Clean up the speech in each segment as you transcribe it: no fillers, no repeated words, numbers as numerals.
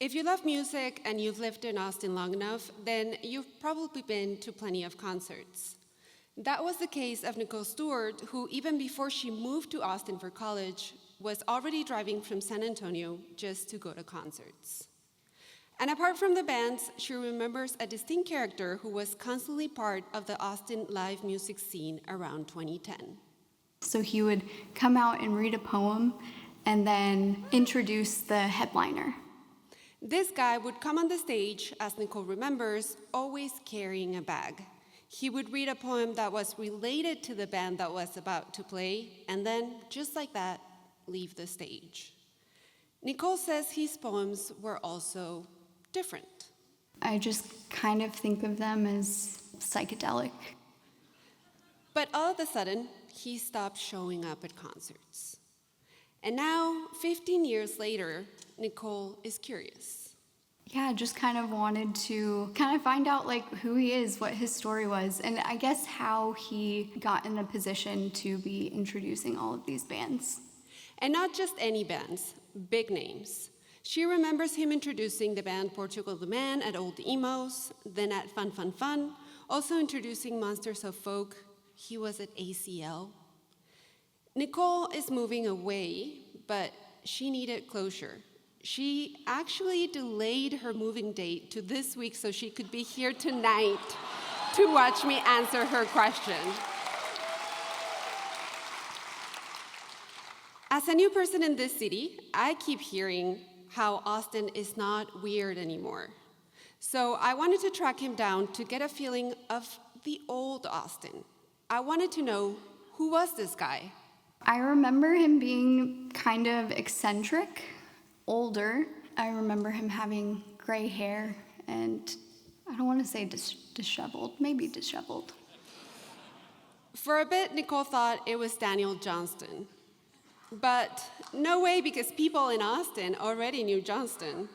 If you love music and you've lived in Austin long enough, then you've probably been to plenty of concerts. That was the case of Nicole Stewart, who even before she moved to Austin for college, was already driving from San Antonio just to go to concerts. And apart from the bands, she remembers a distinct character who was constantly part of the Austin live music scene around 2010. So he would come out and read a poem and then introduce the headliner. This guy would come on the stage, as Nicole remembers, always carrying a bag. He would read a poem that was related to the band that was about to play, and then, just like that, leave the stage. Nicole says his poems were also different. I just kind of think of them as psychedelic. But all of a sudden, he stopped showing up at concerts. And now, 15 years later, Nicole is curious. Yeah, I just kind of wanted to find out who he is, what his story was, and I guess how he got in a position to be introducing all of these bands. And not just any bands, big names. She remembers him introducing the band Portugal the Man at Old Emos, then at Fun Fun Fun, also introducing Monsters of Folk. He was at ACL. Nicole is moving away, but she needed closure. She actually delayed her moving date to this week so she could be here tonight to watch me answer her question. As a new person in this city, I keep hearing how Austin is not weird anymore. So I wanted to track him down to get a feeling of the old Austin. I wanted to know, who was this guy? I remember him being kind of eccentric, older. I remember him having gray hair and I don't want to say disheveled, maybe disheveled. For a bit, Nicole thought it was Daniel Johnston. But no way, because people in Austin already knew Johnston.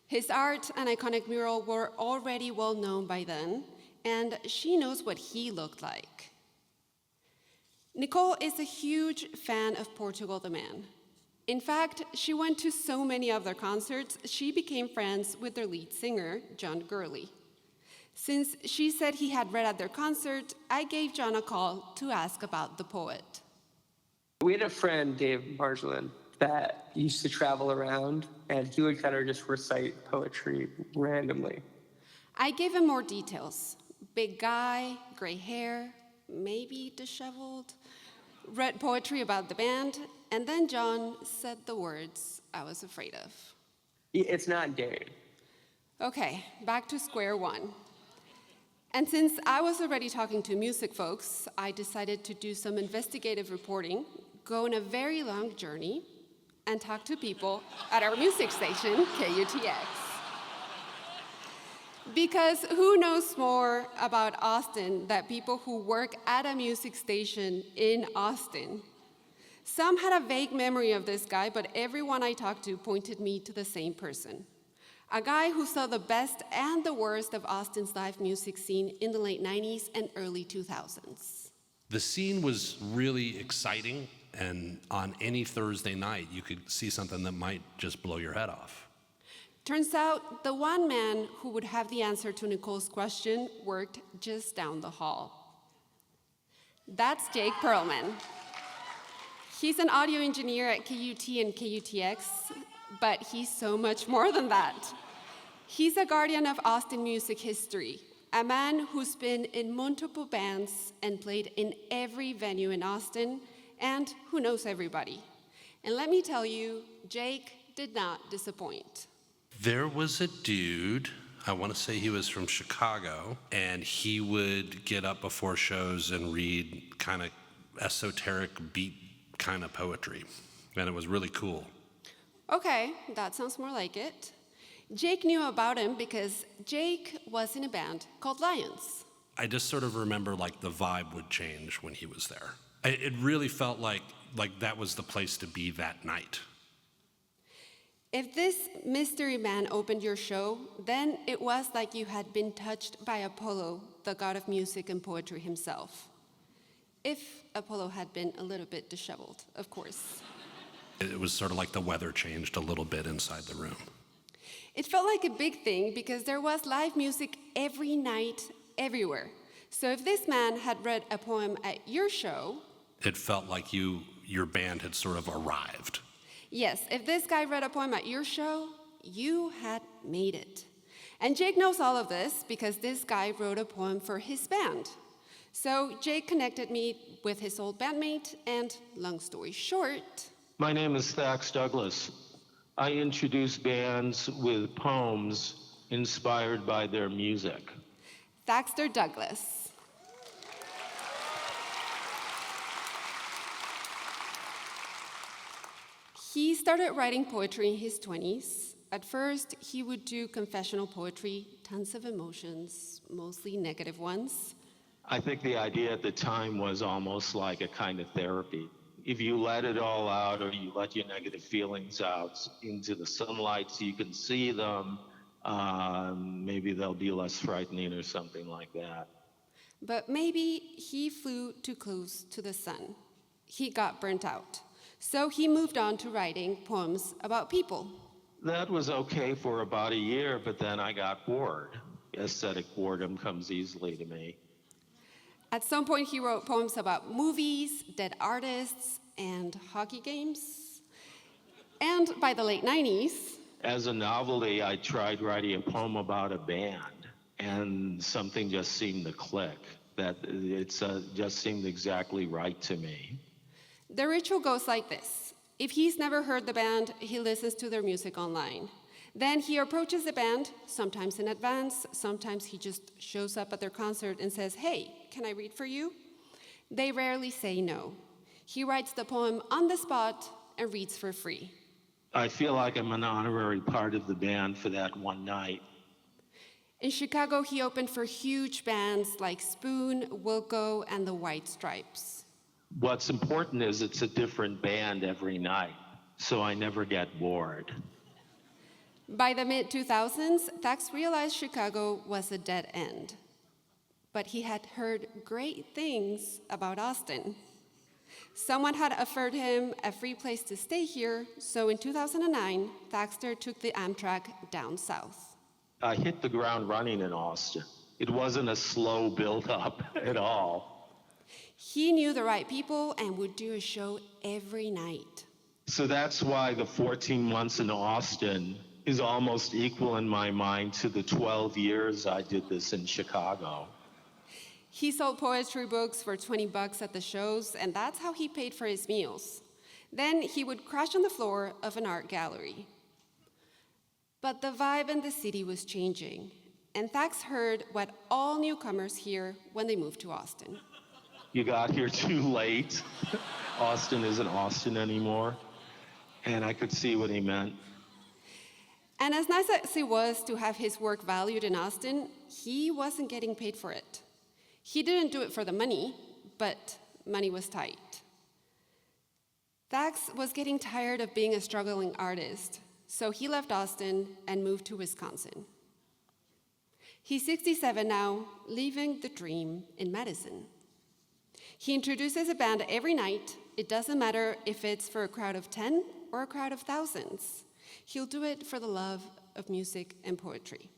His art and iconic mural were already well known by then, and she knows what he looked like. Nicole is a huge fan of Portugal the Man. In fact, she went to so many of their concerts, she became friends with their lead singer, John Gurley. Since she said he had read at their concert, I gave John a call to ask about the poet. We had a friend, Dave Marjolin, that used to travel around, and he would kind of just recite poetry randomly. I gave him more details. Big guy, gray hair, maybe disheveled, read poetry about the band, and then John said the words I was afraid of. It's not Dave. Okay, back to square one. And since I was already talking to music folks, I decided to do some investigative reporting, go on a very long journey, and talk to people at our music station, KUTX. Because who knows more about Austin than people who work at a music station in Austin? Some had a vague memory of this guy, but everyone I talked to pointed me to the same person. A guy who saw the best and the worst of Austin's live music scene in the late 90s and early 2000s. The scene was really exciting, and on any Thursday night, you could see something that might just blow your head off. Turns out the one man who would have the answer to Nicole's question worked just down the hall. That's Jake Perlman. He's an audio engineer at KUT and KUTX, but he's so much more than that. He's a guardian of Austin music history, a man who's been in multiple bands and played in every venue in Austin, and who knows everybody. And let me tell you, Jake did not disappoint. There was a dude, I want to say he was from Chicago, and he would get up before shows and read kind of esoteric beat kind of poetry, and it was really cool. Okay, that sounds more like it. Jake knew about him because Jake was in a band called Lions. I just sort of remember the vibe would change when he was there. It really felt like that was the place to be that night. If this mystery man opened your show, then it was like you had been touched by Apollo, the god of music and poetry himself. If Apollo had been a little bit disheveled, of course. It was sort of like the weather changed a little bit inside the room. It felt like a big thing because there was live music every night, everywhere. So if this man had read a poem at your show, It felt like your band had sort of arrived. yes, if this guy read a poem at your show, you had made it. And Jake knows all of this because this guy wrote a poem for his band. So Jake connected me with his old bandmate, and long story short, My name is Thax Douglas. I introduce bands with poems inspired by their music. Thaxter Douglas. He started writing poetry in his 20s. At first, he would do confessional poetry, tons of emotions, mostly negative ones. I think the idea at the time was almost like a kind of therapy. If you let it all out, or you let your negative feelings out into the sunlight so you can see them, maybe they'll be less frightening or something like that. But maybe he flew too close to the sun. He got burnt out. So he moved on to writing poems about people. That was okay for about a year, but then I got bored. Aesthetic boredom comes easily to me. At some point, he wrote poems about movies, dead artists, and hockey games. And by the late 90s, As a novelty, I tried writing a poem about a band, and something just seemed to click. That it just seemed exactly right to me. the ritual goes like this. If he's never heard the band, he listens to their music online. Then he approaches the band, sometimes in advance, sometimes he just shows up at their concert and says, "Hey, can I read for you?" They rarely say no. He writes the poem on the spot and reads for free. I feel like I'm an honorary part of the band for that one night. In Chicago, he opened for huge bands like Spoon, Wilco, and the White Stripes. What's important is it's a different band every night, so I never get bored. By the mid-2000s, Thax realized Chicago was a dead end. But he had heard great things about Austin. Someone had offered him a free place to stay here, so in 2009, Thaxter took the Amtrak down south. I hit the ground running in Austin. It wasn't a slow build-up at all. He knew the right people and would do a show every night. So that's why the 14 months in Austin is almost equal in my mind to the 12 years I did this in Chicago. He sold poetry books for $20 at the shows, and that's how he paid for his meals. Then he would crash on the floor of an art gallery. But the vibe in the city was changing, and Thax heard what all newcomers hear when they moved to Austin. You got here too late. Austin isn't Austin anymore. And I could see what he meant. And as nice as it was to have his work valued in Austin, he wasn't getting paid for it. He didn't do it for the money, but money was tight. Thax was getting tired of being a struggling artist, so he left Austin and moved to Wisconsin. He's 67 now, living the dream in Madison. He introduces a band every night. It doesn't matter if it's for a crowd of 10 or a crowd of thousands. He'll do it for the love of music and poetry.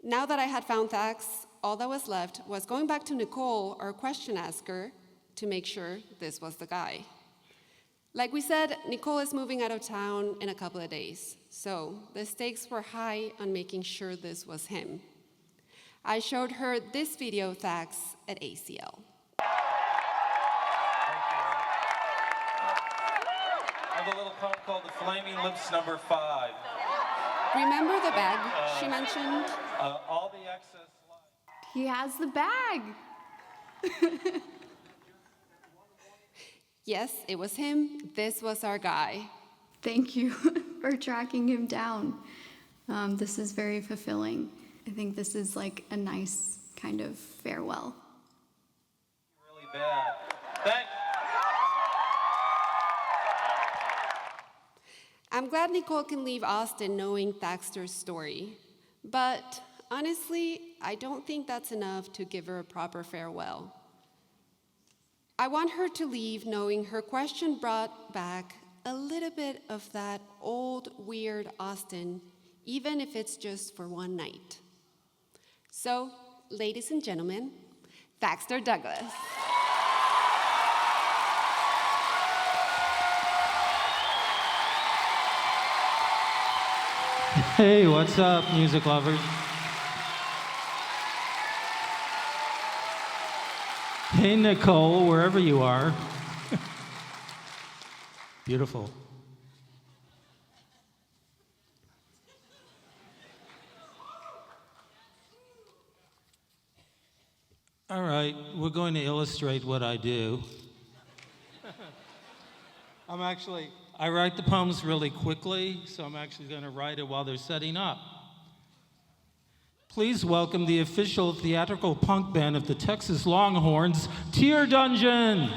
Now that I had found Thax, all that was left was going back to Nicole, our question asker, to make sure this was the guy. Like we said, Nicole is moving out of town in a couple of days, so the stakes were high on making sure this was him. I showed her this video of Thax at ACL. I have a little poem called The Flaming Lips Number 5. Remember the bag she mentioned? All the excess light. He has the bag. Yes, it was him. This was our guy. Thank you for tracking him down. This is very fulfilling. I think this is like a nice kind of farewell. Really bad. Thanks. I'm glad Nicole can leave Austin knowing Thaxter's story. But honestly, I don't think that's enough to give her a proper farewell. I want her to leave knowing her question brought back a little bit of that old, weird Austin, even if it's just for one night. So, ladies and gentlemen, Baxter Douglas. Hey, what's up, music lovers? Hey, Nicole, wherever you are. Beautiful. All right, we're going to illustrate what I do. I write the poems really quickly, so I'm actually going to write it while they're setting up. Please welcome the official theatrical punk band of the Texas Longhorns, Tear Dungeon.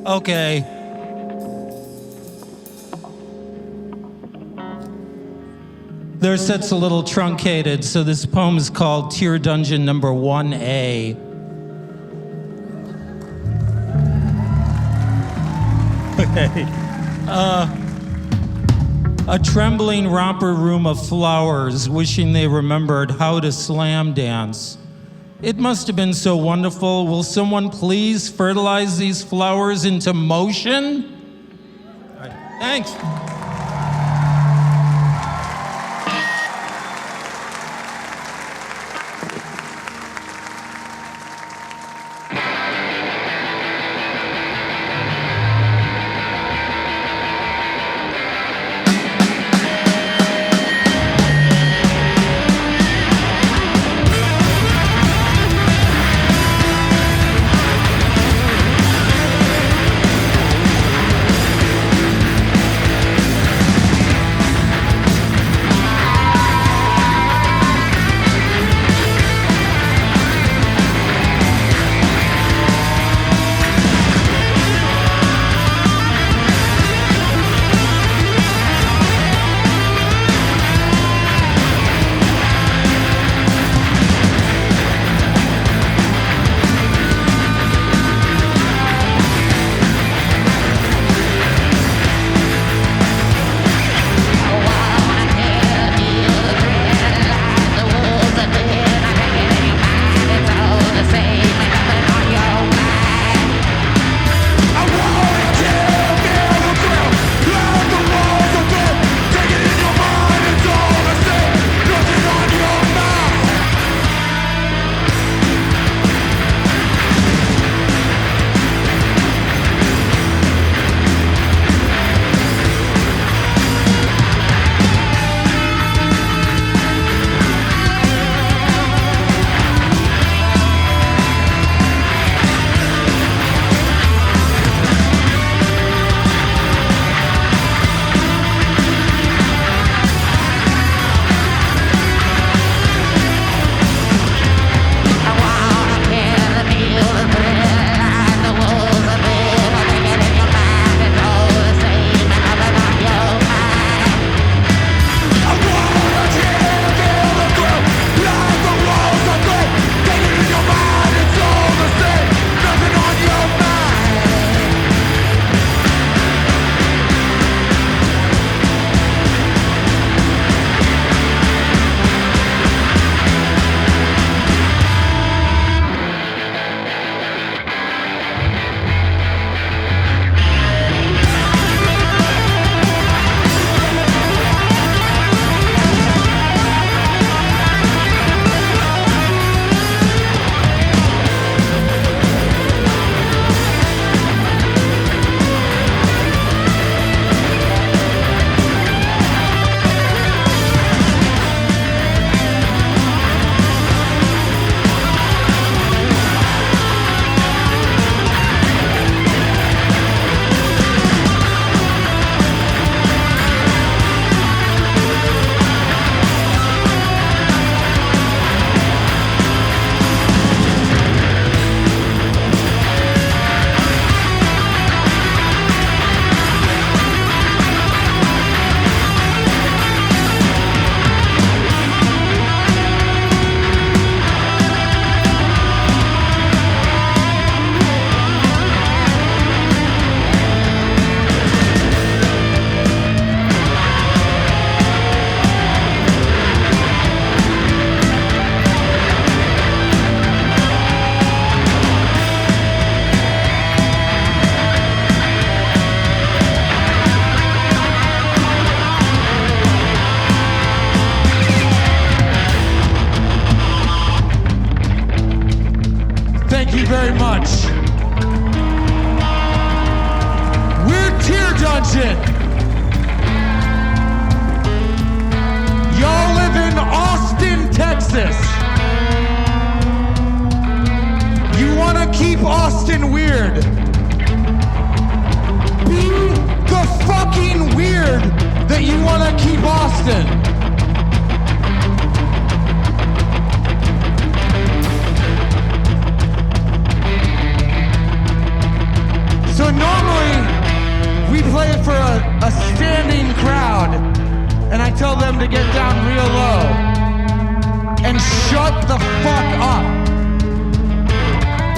Okay. Their set's a little truncated, so this poem is called Tear Dungeon number 1A. Okay. A trembling romper room of flowers, wishing they remembered how to slam dance. It must have been so wonderful. Will someone please fertilize these flowers into motion? All right. Thanks. Thank you very much. We're Tear Dungeon. Y'all live in Austin, Texas. You want to keep Austin weird. Be the fucking weird that you want to keep Austin. So normally, we play it for a standing crowd, and I tell them to get down real low and shut the fuck up.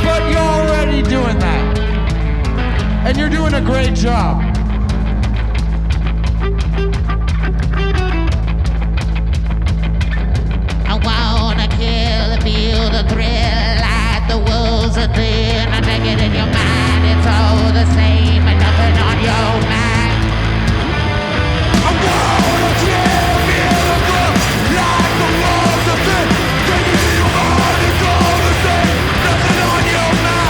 But you're already doing that, and you're doing a great job. I wanna kill, feel the thrill like the wolves are doing. I'm naked in your mind, it's all the same, and nothing on your mind. I wanna kill, feel the thrill like the wolves are doing. Naked in your mind, it's all the same, nothing on your mind.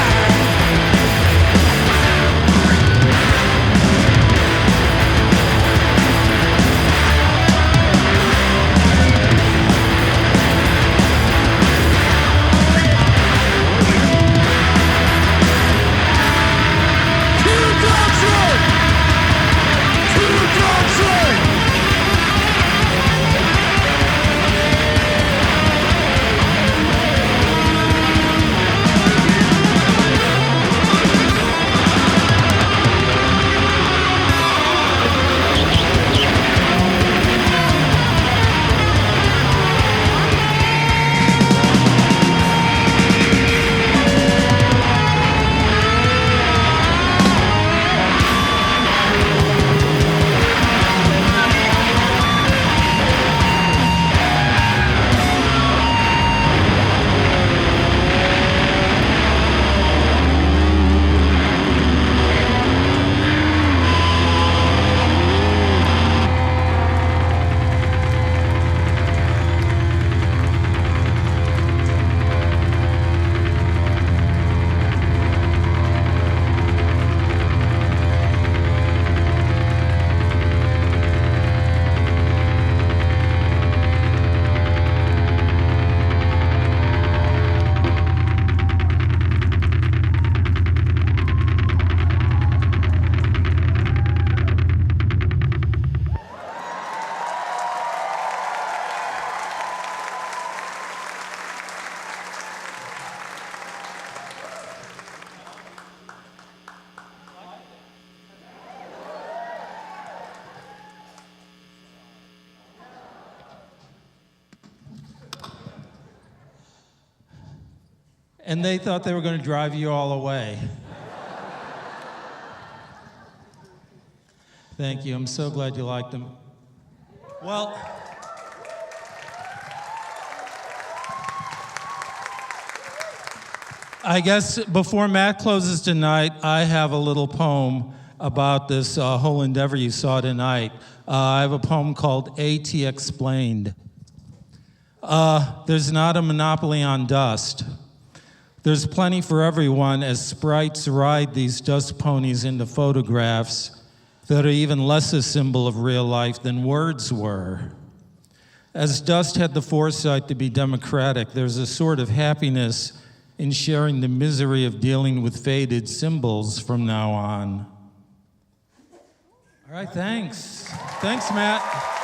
And they thought they were going to drive you all away. Thank you. I'm so glad you liked them. Well, I guess before Matt closes tonight, I have a little poem about this whole endeavor you saw tonight. I have a poem called ATXplained. There's not a monopoly on dust. There's plenty for everyone as sprites ride these dust ponies into photographs that are even less a symbol of real life than words were. As dust had the foresight to be democratic, there's a sort of happiness in sharing the misery of dealing with faded symbols from now on. All right, thanks. Thanks, Matt.